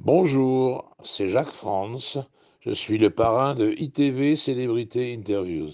Bonjour, c'est Jacques Frantz. Je suis le parrain de ITV Célébrité Interviews.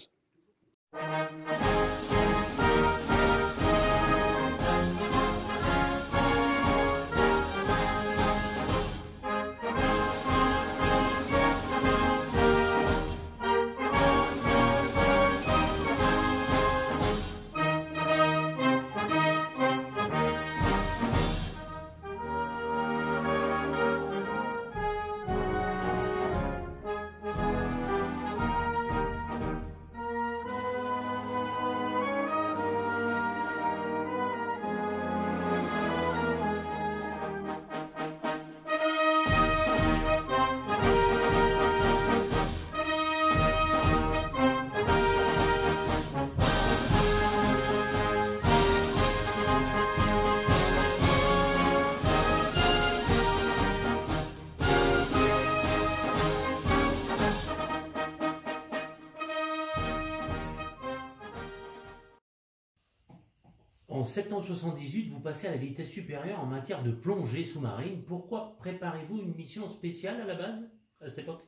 En septembre 78, vous passez à la vitesse supérieure en matière de plongée sous-marine. Pourquoi préparez-vous une mission spéciale à la base, à cette époque?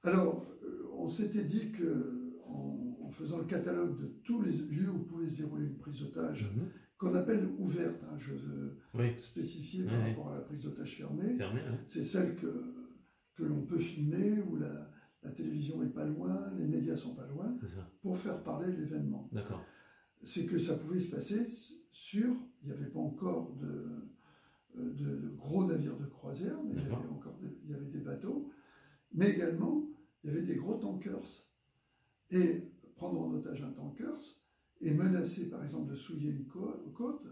Alors, on s'était dit qu'en faisant le catalogue de tous les lieux où pouvait se dérouler une prise d'otage, qu'on appelle ouverte, hein, je veux spécifier par rapport à la prise d'otage fermée, c'est celle que l'on peut filmer, où la télévision n'est pas loin, les médias sont pas loin, pour faire parler de l'événement. D'accord. C'est que ça pouvait se passer sur, il n'y avait pas encore de gros navires de croisière, mais il y avait des bateaux, mais également il y avait des gros tankers. Et prendre en otage un tankers et menacer par exemple de souiller une côte,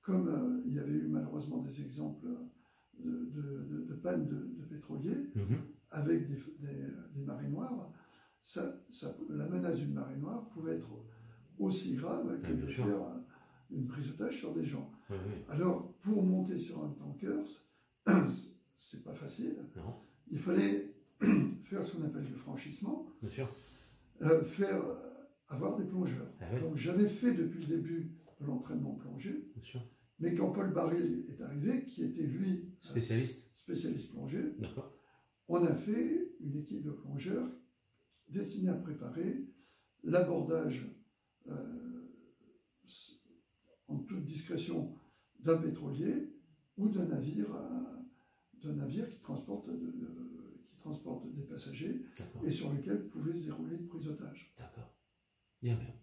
comme il y avait eu malheureusement des exemples de panne de pétroliers avec des marées noires, la menace d'une marée noire pouvait être aussi grave que de faire une prise d'otage sur des gens. Alors, pour monter sur un tankers, c'est pas facile. Non. Il fallait faire ce qu'on appelle du franchissement, avoir des plongeurs. Donc, j'avais fait depuis le début de l'entraînement plongée, mais quand Paul Baril est arrivé, qui était lui spécialiste plongée, on a fait une équipe de plongeurs destinée à préparer l'abordage en toute discrétion d'un pétrolier ou d'un navire qui transporte des passagers et sur lequel pouvait se dérouler une prise d'otage. D'accord. Bien, bien.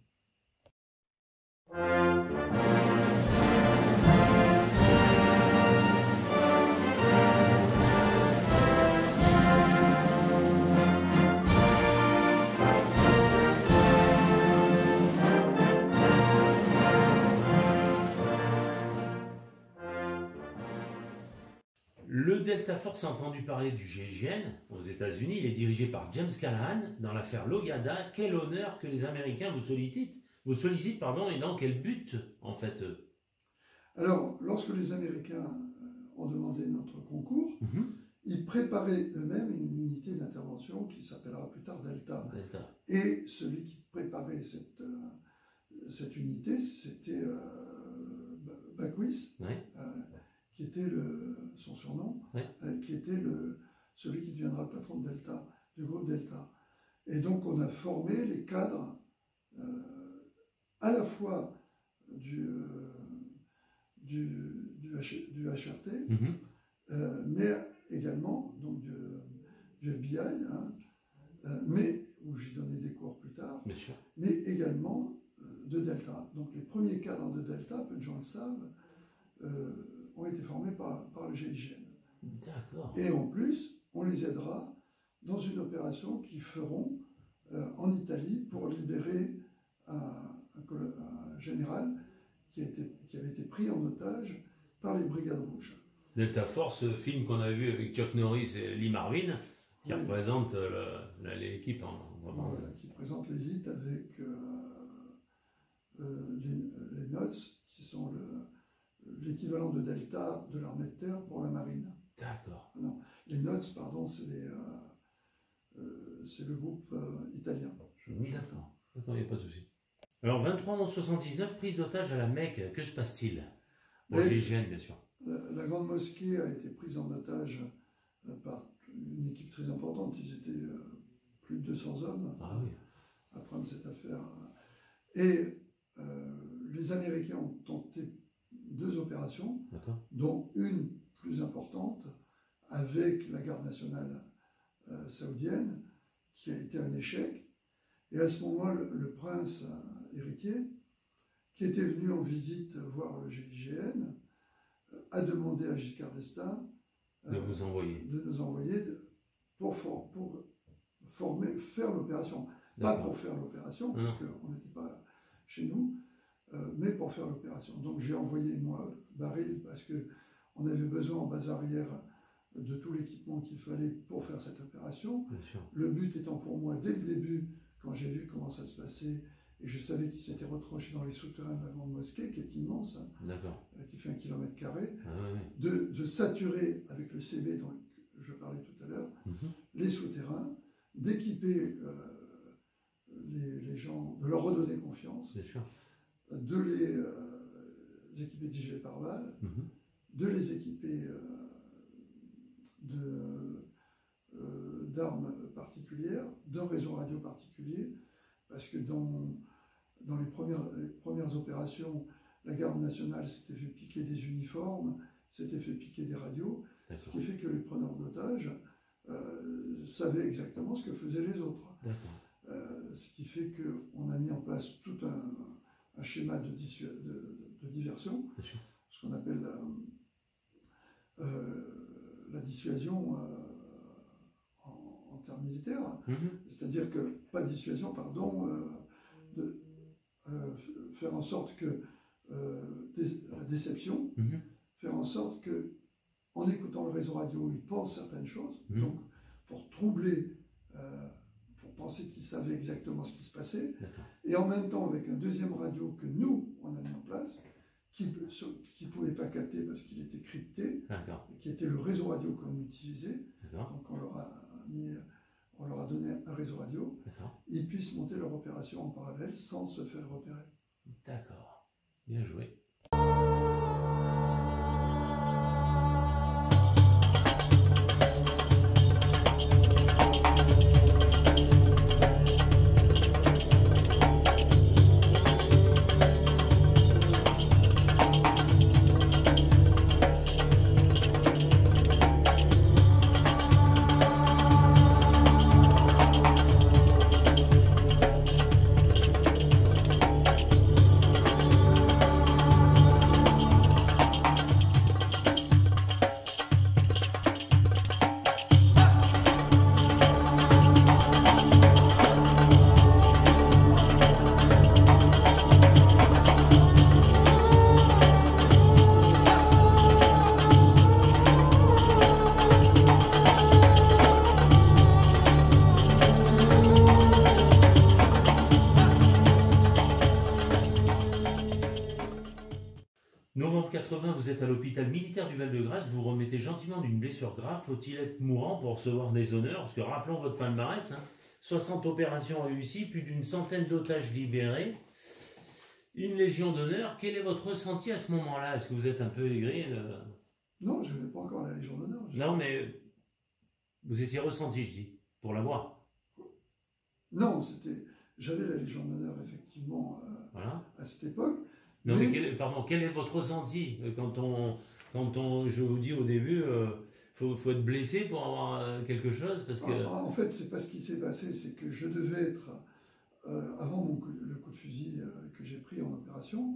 Le Delta Force a entendu parler du GIGN aux États-Unis. Il est dirigé par James Callahan dans l'affaire Logada. Quel honneur que les Américains vous sollicitent, et dans quel but, en fait? Alors, lorsque les Américains ont demandé notre concours, ils préparaient eux-mêmes une unité d'intervention qui s'appellera plus tard Delta. Et celui qui préparait cette unité, c'était Backwis, qui était son surnom, qui était celui qui deviendra le patron de Delta, du groupe Delta. Et donc on a formé les cadres à la fois du HRT, mais également donc, du FBI, mais où j'ai donné des cours plus tard, mais également de Delta. Donc les premiers cadres de Delta, peu de gens le savent, ont été formés par le GIGN. Et en plus, on les aidera dans une opération qu'ils feront en Italie pour libérer un général qui avait été pris en otage par les Brigades Rouges. Delta Force, film qu'on a vu avec Chuck Norris et Lee Marvin, qui représente l'équipe qui présente l'élite avec les NOTS, qui sont l'équivalent de Delta de l'armée de terre pour la marine. D'accord. Non, les NOTS, pardon, c'est le groupe italien. D'accord, il n'y a pas de souci. Alors, 23/11/79, prise d'otage à la Mecque, que se passe-t-il? Pour les GIGN, bien sûr. La Grande Mosquée a été prise en otage par une équipe très importante. Ils étaient plus de 200 hommes à prendre cette affaire. Et les Américains ont tenté 2 opérations, dont une plus importante avec la garde nationale saoudienne, qui a été un échec. Et à ce moment, le prince héritier, qui était venu en visite voir le GIGN, a demandé à Giscard d'Estaing de nous envoyer pour faire l'opération. Pas pour faire l'opération, parce qu'on n'était pas chez nous, mais pour faire l'opération. Donc j'ai envoyé, moi, Baril, parce qu'on avait besoin en base arrière de tout l'équipement qu'il fallait pour faire cette opération. Le but étant pour moi, dès le début, quand j'ai vu comment ça se passait, et je savais qu'il s'était retranché dans les souterrains de la Grande Mosquée, qui est immense, qui fait 1 km², de saturer avec le CB dont je parlais tout à l'heure, les souterrains, d'équiper les gens, de leur redonner confiance, de les équiper de gilets pare-balles, de les équiper d'armes particulières, d'un réseau radio particulier, parce que dans les premières opérations, la garde nationale s'était fait piquer des uniformes, s'était fait piquer des radios, ce qui fait que les preneurs d'otages savaient exactement ce que faisaient les autres. Ce qui fait qu'on a mis en place tout un schéma de diversion, ce qu'on appelle la dissuasion en termes militaires, c'est-à-dire que, pas dissuasion, pardon, de faire en sorte que la déception, faire en sorte que, en écoutant le réseau radio, ils pensent certaines choses, donc pour troubler, pour penser qu'ils savaient exactement ce qui se passait, et en même temps avec un deuxième radio que nous, on a mis en place, qui ne pouvait pas capter parce qu'il était crypté, qui était le réseau radio qu'on utilisait, donc on leur a donné un réseau radio, ils puissent monter leur opération en parallèle sans se faire repérer. D'accord, bien joué. Novembre 80, vous êtes à l'hôpital militaire du Val-de-Grâce, vous remettez gentiment d'une blessure grave. Faut-il être mourant pour recevoir des honneurs? Parce que rappelons votre palmarès, 60 opérations réussies, plus d'une centaine d'otages libérés, une légion d'honneur. Quel est votre ressenti à ce moment-là? Est-ce que vous êtes un peu aigri Non, je n'avais pas encore la légion d'honneur. Non, mais vous étiez ressenti, je dis, pour l'avoir. Non, j'avais la légion d'honneur effectivement à cette époque. Non, mais quel est votre ressenti quand je vous dis au début, faut être blessé pour avoir quelque chose parce que... En fait, c'est pas ce qui s'est passé, c'est que je devais être, avant le coup de fusil que j'ai pris en opération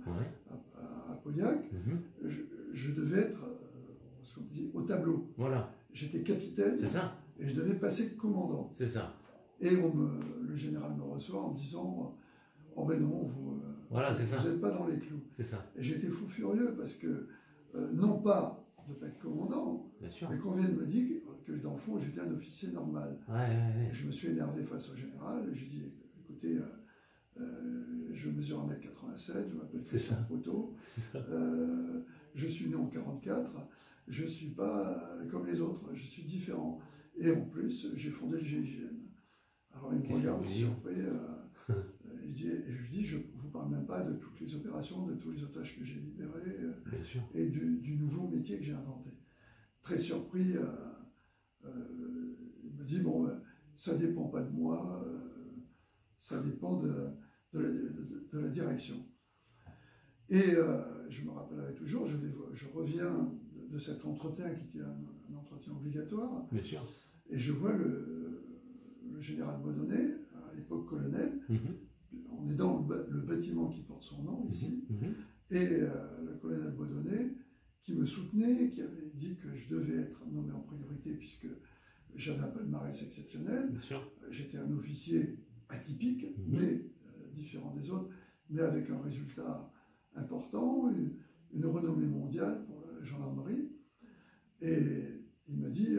à Pauillac, je devais être ce qu'on dit, au tableau. Voilà. J'étais capitaine et je devais passer commandant. C'est ça. Et le général me reçoit en me disant « Oh ben non, vous n'êtes pas dans les clous. » C'est ça. Et j'étais fou furieux parce que, non pas de ne pas être commandant, mais qu'on vienne me dire que dans le fond j'étais un officier normal. Et je me suis énervé face au général, j'ai dit « Écoutez, je mesure 1m87, je m'appelle Christian Poteau, je suis né en 44, je ne suis pas comme les autres, je suis différent. Et en plus, j'ai fondé le GIGN. » Alors il me regarde surpris, je lui dis, je ne vous parle même pas de toutes les opérations, de tous les otages que j'ai libérés et du nouveau métier que j'ai inventé. Très surpris, il me dit, bon, ben, ça ne dépend pas de moi, ça dépend de la direction. Et je me rappellerai toujours, je reviens de cet entretien qui était un entretien obligatoire. Bien sûr. Et je vois le général Baudonnet, à l'époque colonel. On est dans le bâtiment qui porte son nom ici. Et le colonel Baudonnet, qui me soutenait, qui avait dit que je devais être nommé en priorité puisque j'avais un palmarès exceptionnel. J'étais un officier atypique, mais différent des autres, mais avec un résultat important, une renommée mondiale pour la gendarmerie. Et il me dit,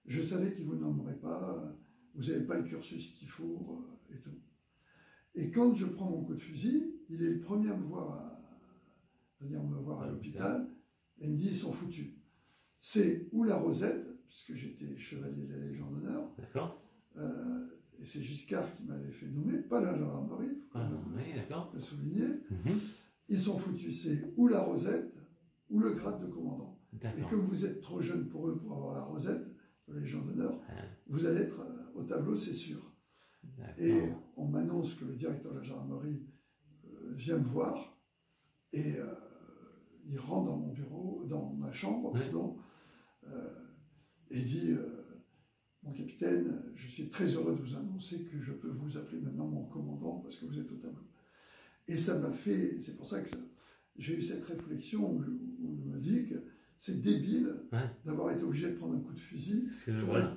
je savais qu'il ne vous nommerait pas, vous n'avez pas le cursus qu'il faut, et tout. Et quand je prends mon coup de fusil, il est le premier à venir me voir à l'hôpital, et il me dit, ils sont foutus. C'est ou la Rosette, puisque j'étais chevalier de la Légion d'honneur, et c'est Giscard qui m'avait fait nommer, pas la gendarmerie, il faut quand même le souligner. Ils sont foutus, c'est ou la Rosette, ou le grade de commandant. Et comme vous êtes trop jeune pour eux pour avoir la Rosette, de la Légion d'honneur, vous allez être au tableau, c'est sûr. Et on m'annonce que le directeur de la gendarmerie vient me voir, et il rentre dans mon bureau, dans ma chambre, pardon, et dit, mon capitaine, je suis très heureux de vous annoncer que je peux vous appeler maintenant mon commandant parce que vous êtes au tableau. Et ça m'a fait, c'est pour ça que j'ai eu cette réflexion où je me dis que c'est débile d'avoir été obligé de prendre un coup de fusil pour être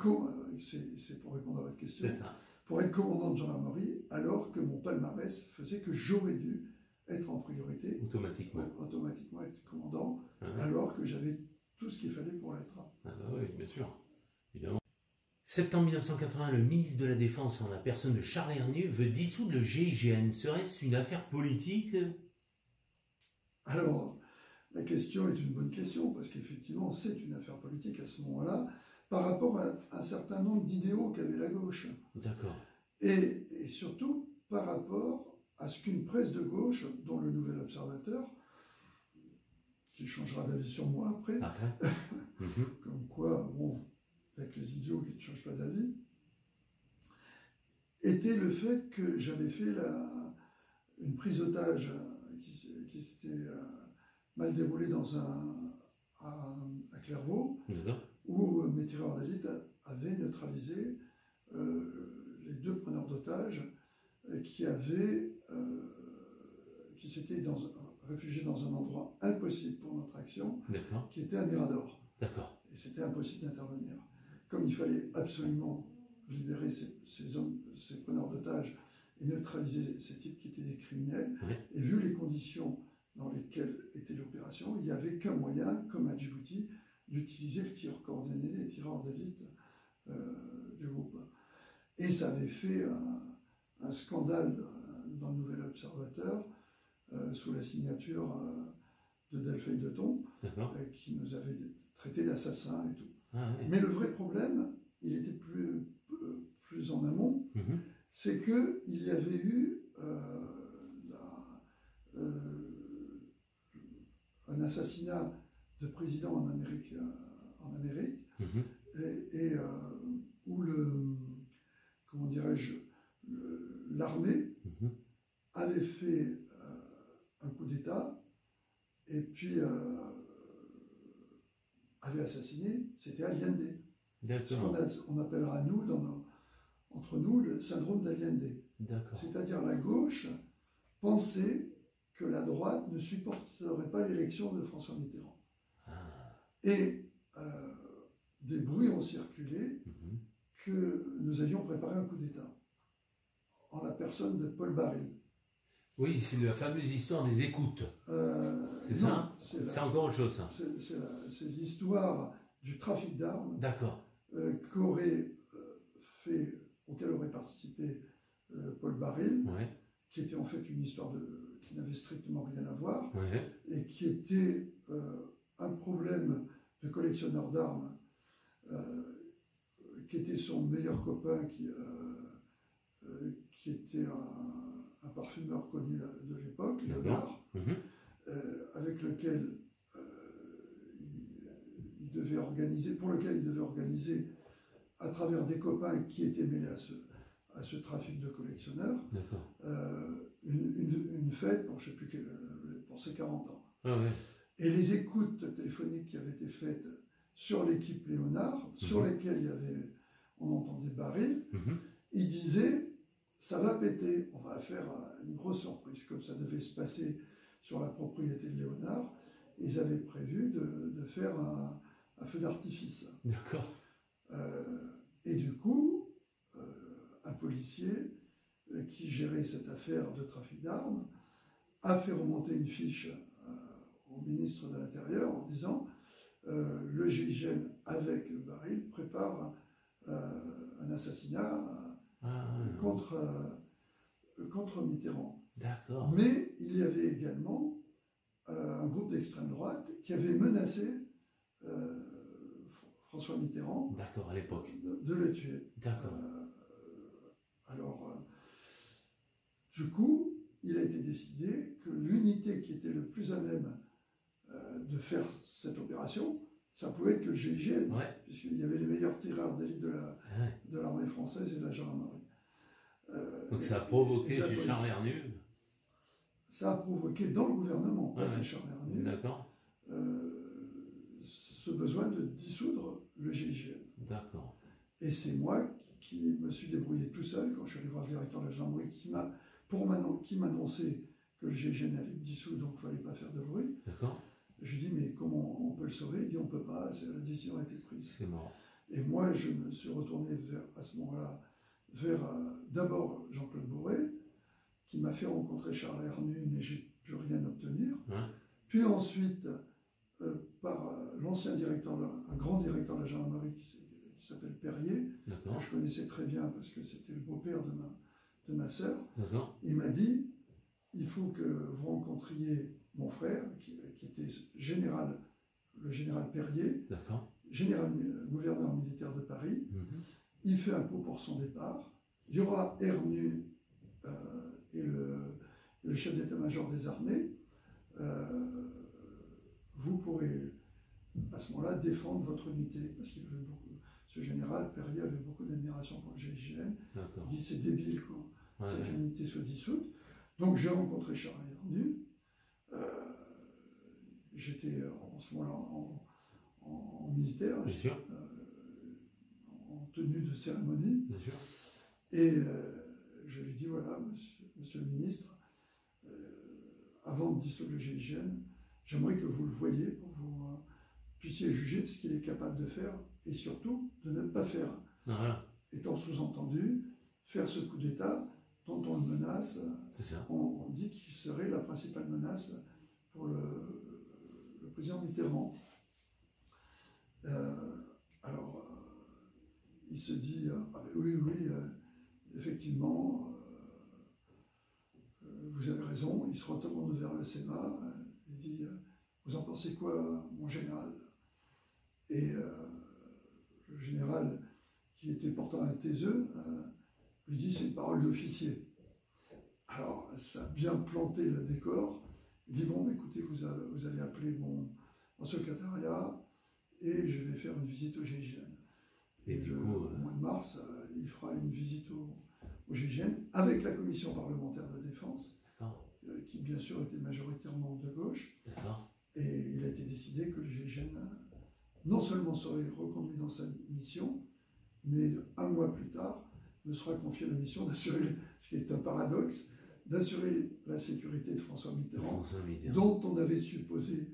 c'est pour répondre à votre question, pour être commandant de gendarmerie, alors que mon palmarès faisait que j'aurais dû être en priorité. Automatiquement être commandant, alors que j'avais tout ce qu'il fallait pour l'être. Oui, bien sûr, évidemment. Septembre 1980, le ministre de la Défense, en la personne de Charles Hernu, veut dissoudre le GIGN. Serait-ce une affaire politique? Alors, la question est une bonne question, parce qu'effectivement, c'est une affaire politique à ce moment-là, par rapport à un certain nombre d'idéaux qu'avait la gauche. D'accord. Et surtout, par rapport à ce qu'une presse de gauche, dont le Nouvel Observateur, qui changera d'avis sur moi après, comme quoi, bon, avec les idiots qui ne changent pas d'avis, était le fait que j'avais fait une prise d'otage qui s'était mal déroulée à Clairvaux, où mes tireurs d'élite avaient neutralisé les deux preneurs d'otages qui s'étaient réfugiés dans un endroit impossible pour notre action, qui était à Mirador. Et c'était impossible d'intervenir. Comme il fallait absolument libérer ces preneurs d'otages et neutraliser ces types qui étaient des criminels, et vu les conditions dans lesquelles était l'opération, il n'y avait qu'un moyen, comme à Djibouti, d'utiliser le tir coordonné des tireurs d'élite du groupe. Et ça avait fait un scandale dans le Nouvel Observateur, sous la signature de Delphine Deton, qui nous avait traités d'assassins et tout. Mais le vrai problème, il était plus en amont, c'est qu'il y avait eu un assassinat de président en Amérique et où comment dirais-je, l'armée avait fait un coup d'État et puis avait assassiné, c'était Allende. Ce qu'on appellera entre nous le syndrome d'Allende. C'est-à-dire la gauche pensait que la droite ne supporterait pas l'élection de François Mitterrand. Et des bruits ont circulé que nous avions préparé un coup d'État en la personne de Paul Baril. Oui, c'est la fameuse histoire des écoutes. C'est ça? C'est encore autre chose, ça. C'est l'histoire du trafic d'armes auquel aurait participé Paul Baril, qui était en fait une histoire qui n'avait strictement rien à voir, et qui était un problème de collectionneur d'armes, qui était son meilleur copain, qui était un parfumeur connu de l'époque, Léonard, avec lequel pour lequel il devait organiser à travers des copains qui étaient mêlés à ce trafic de collectionneurs, une fête pour, je sais plus, pour ses 40 ans. Ah ouais. Et les écoutes téléphoniques qui avaient été faites sur l'équipe Léonard, sur lesquelles on entendait Baril, il disait, ça va péter, on va faire une grosse surprise, comme ça devait se passer sur la propriété de Léonard. Ils avaient prévu de faire un feu d'artifice. D'accord. Et du coup, un policier qui gérait cette affaire de trafic d'armes a fait remonter une fiche au ministre de l'Intérieur en disant le GIGN avec Baril prépare un assassinat contre Mitterrand. D'accord. Mais il y avait également un groupe d'extrême droite qui avait menacé François Mitterrand à l'époque de le tuer. D'accord. Alors, du coup, il a été décidé que l'unité qui était le plus à même de faire cette opération, ça pouvait être que le GIGN, puisqu'il y avait les meilleurs tireurs d'élite de l'armée française et de la gendarmerie. Donc ça a provoqué chez Charles Hernu. Ça a provoqué dans le gouvernement, pas chez Charles Hernu, ce besoin de dissoudre le GIGN. D'accord. Et c'est moi qui me suis débrouillé tout seul quand je suis allé voir le directeur de la gendarmerie qui m'annonçait que le GIGN allait être dissous, donc il ne fallait pas faire de bruit. D'accord. Je lui dis, mais comment on peut le sauver? Il dit, on ne peut pas, la décision a été prise. C'est mort. Et moi, je me suis retourné à ce moment-là vers d'abord Jean-Claude Bourré, qui m'a fait rencontrer Charles Hernu, mais je n'ai pu rien obtenir. Puis ensuite, par l'ancien directeur, un grand directeur de la gendarmerie qui s'appelle Perrier, que je connaissais très bien parce que c'était le beau-père de ma sœur. Il m'a dit, il faut que vous rencontriez mon frère, qui était le général Perrier, gouverneur militaire de Paris. Il fait un coup pour son départ. Il y aura Hernu et le chef d'état-major des armées. Vous pourrez, à ce moment-là, défendre votre unité. Parce qu'il avait ce général Perrier avait beaucoup d'admiration pour le GIGN. Il dit, c'est débile, quoi. Cette unité soit dissoute. Donc j'ai rencontré Charles Hernu. J'étais en ce moment-là en militaire, en tenue de cérémonie. Et je lui dis, voilà, monsieur le ministre, avant de dissoudre le GIGN, j'aimerais que vous le voyiez pour que vous puissiez juger de ce qu'il est capable de faire et surtout de ne pas faire. Étant sous-entendu, faire ce coup d'État dont on le menace, on dit qu'il serait la principale menace pour le président Mitterrand. Alors, il se dit, oui, effectivement, vous avez raison. Il se retourne vers le Sénat, il dit, vous en pensez quoi, mon général? Et le général, qui était pourtant un taiseux, lui dit, c'est une parole d'officier. Alors, ça a bien planté le décor. Il dit, bon, écoutez, vous allez appeler mon secrétariat et je vais faire une visite au GIGN. Et du coup, au mois de mars, il fera une visite au GIGN avec la commission parlementaire de défense, qui bien sûr était majoritairement de gauche. Et il a été décidé que le GIGN non seulement serait reconduit dans sa mission, mais un mois plus tard, me sera confiée la mission d'assurer, ce qui est un paradoxe, d'assurer la sécurité de François Mitterrand, dont on avait supposé,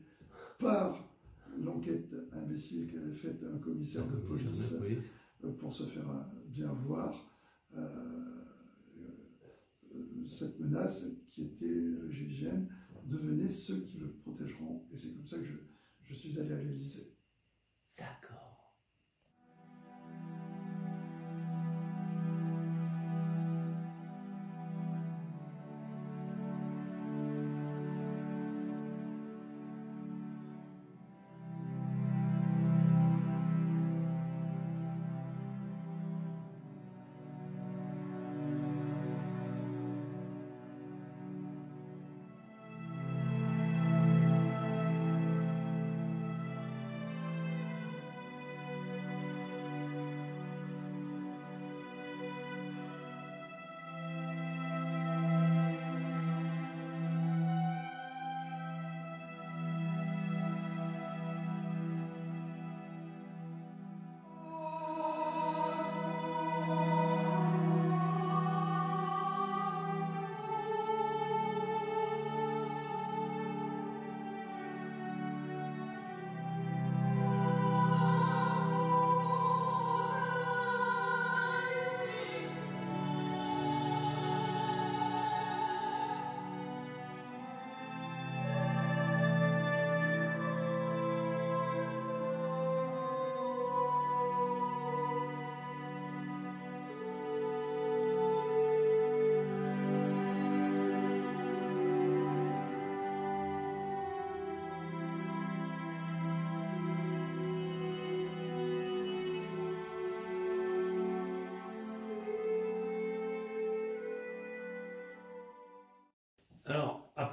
par l'enquête imbécile qu'avait faite un commissaire de police, pour se faire bien voir, cette menace qui était le GIGN devenait ceux qui le protégeront. Et c'est comme ça que je suis allé à l'Élysée. D'accord.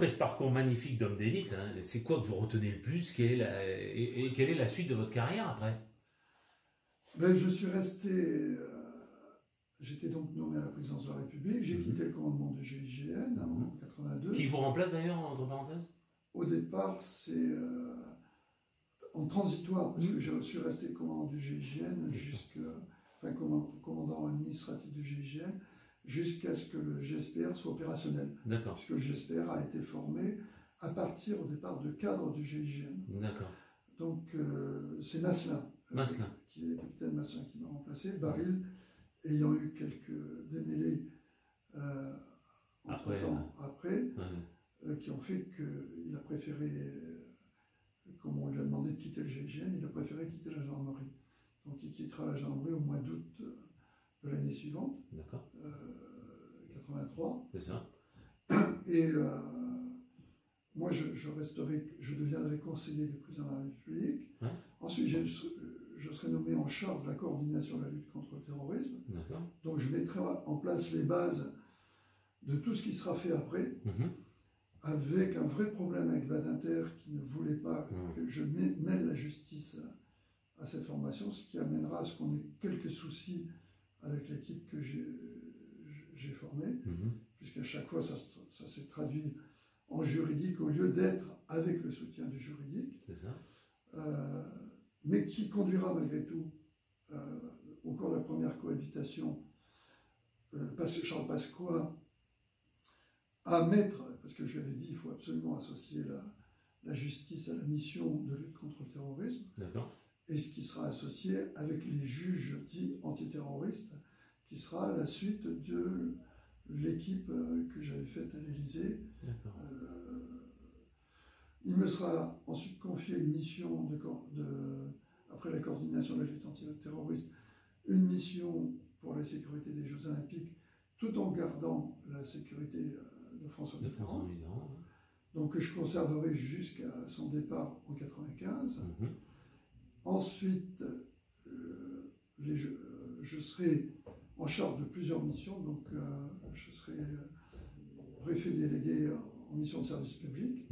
après ce parcours magnifique d'homme d'élite, hein, c'est quoi que vous retenez le plus? Et quelle est la suite de votre carrière après? Ben, je suis resté. J'étais donc nommé à la présidence de la République. J'ai quitté le commandement du GIGN en 82. Qui vous remplace d'ailleurs, entre parenthèses? Au départ, c'est en transitoire, parce que je suis resté commandant du GIGN enfin, commandant administratif du GIGN jusqu'à ce que le GSPR soit opérationnel. D'accord. Puisque le GSPR a été formé à partir au départ de cadres du GIGN. D'accord. Donc c'est Masselin, qui est capitaine Masselin qui m'a remplacé, Baril ayant eu quelques démêlés après, qui ont fait qu'il a préféré, comme on lui a demandé de quitter le GIGN, il a préféré quitter la gendarmerie. Donc il quittera la gendarmerie au mois d'août de l'année suivante, 83. C'est ça. Et moi, je deviendrai conseiller du président de la République. Ouais. Ensuite, je serai nommé en charge de la coordination de la lutte contre le terrorisme. Donc, je mettrai en place les bases de tout ce qui sera fait après, avec un vrai problème avec Badinter qui ne voulait pas que je mêle la justice à cette formation, ce qui amènera à ce qu'on ait quelques soucis avec l'équipe que j'ai formée, puisqu'à chaque fois, ça s'est traduit en juridique au lieu d'être avec le soutien du juridique. C'est ça. Mais qui conduira malgré tout, au cours de la première cohabitation, Charles Pasqua à mettre, parce que je lui avais dit, il faut absolument associer la justice à la mission de lutte contre le terrorisme, et ce qui sera associé avec les juges dits antiterroristes, qui sera la suite de l'équipe que j'avais faite à l'Élysée. Il me sera ensuite confié une mission après la coordination de la lutte antiterroriste, une mission pour la sécurité des Jeux Olympiques, tout en gardant la sécurité de François Mitterrand. Donc que je conserverai jusqu'à son départ en 1995. Ensuite, je serai en charge de plusieurs missions, donc je serai préfet délégué en mission de service public.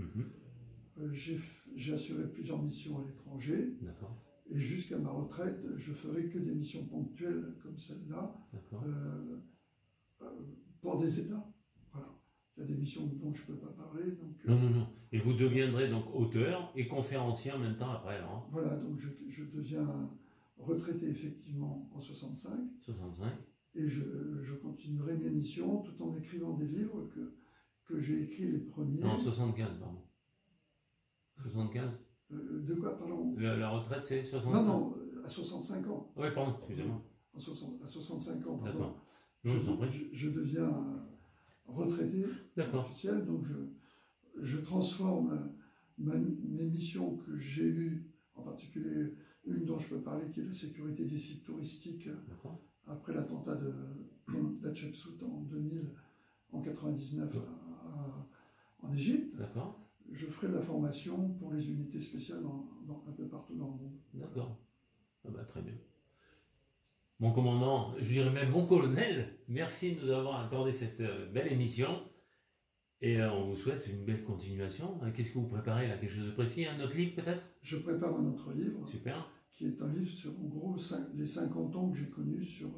J'ai assuré plusieurs missions à l'étranger. Et jusqu'à ma retraite, je ferai que des missions ponctuelles comme celle-là pour des États. Voilà. Il y a des missions dont je ne peux pas parler. Donc, non. Et vous deviendrez donc auteur et conférencier en même temps après, alors. Voilà, donc je deviens retraité effectivement en 65. Et je continuerai mes missions tout en écrivant des livres que j'ai écrits les premiers. Non, en 75, pardon. 75 de quoi, pardon? La retraite, c'est 65? Non, à 65 ans. Oui, pardon, excusez-moi. À 65 ans, pardon. D'accord. Je deviens retraité officiel, donc je transforme mes missions que j'ai eues, en particulier une dont je peux parler, qui est la sécurité des sites touristiques après l'attentat d'Hatshepsut en 2000, en 99 en Égypte. Je ferai de la formation pour les unités spéciales un peu partout dans le monde. D'accord. Ah bah, très bien. Mon commandant, je dirais même mon colonel, merci de nous avoir accordé cette belle émission. Et on vous souhaite une belle continuation. Qu'est-ce que vous préparez là? Quelque chose de précis? Un autre livre peut-être? Je prépare un autre livre. Super. Qui est un livre sur, en gros, les 50 ans que j'ai connus sur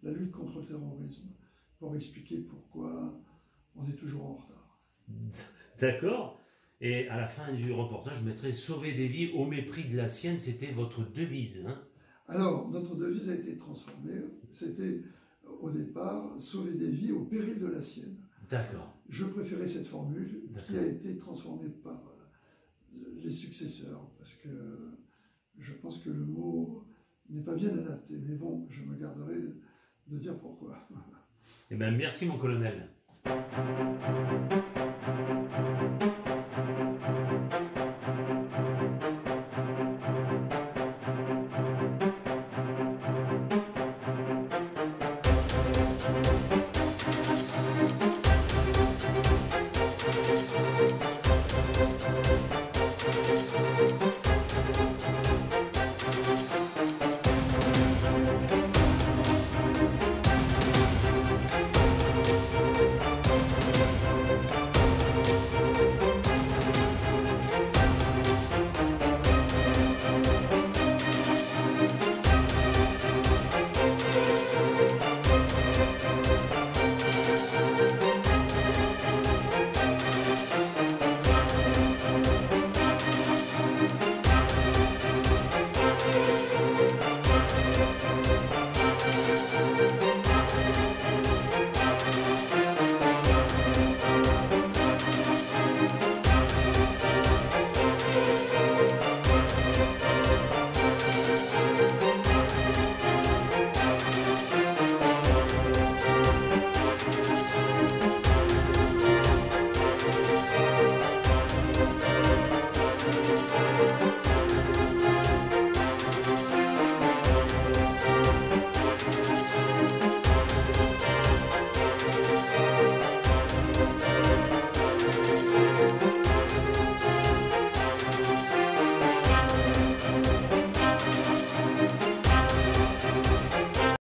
la lutte contre le terrorisme, pour expliquer pourquoi on est toujours en retard. D'accord. Et à la fin du reportage, je mettrai « Sauver des vies au mépris de la sienne ». C'était votre devise, hein? Alors, notre devise a été transformée. C'était, au départ, « Sauver des vies au péril de la sienne ». D'accord. Je préférais cette formule qui a été transformée par les successeurs, parce que je pense que le mot n'est pas bien adapté. Mais bon, je me garderai de dire pourquoi. Eh bien, merci mon colonel.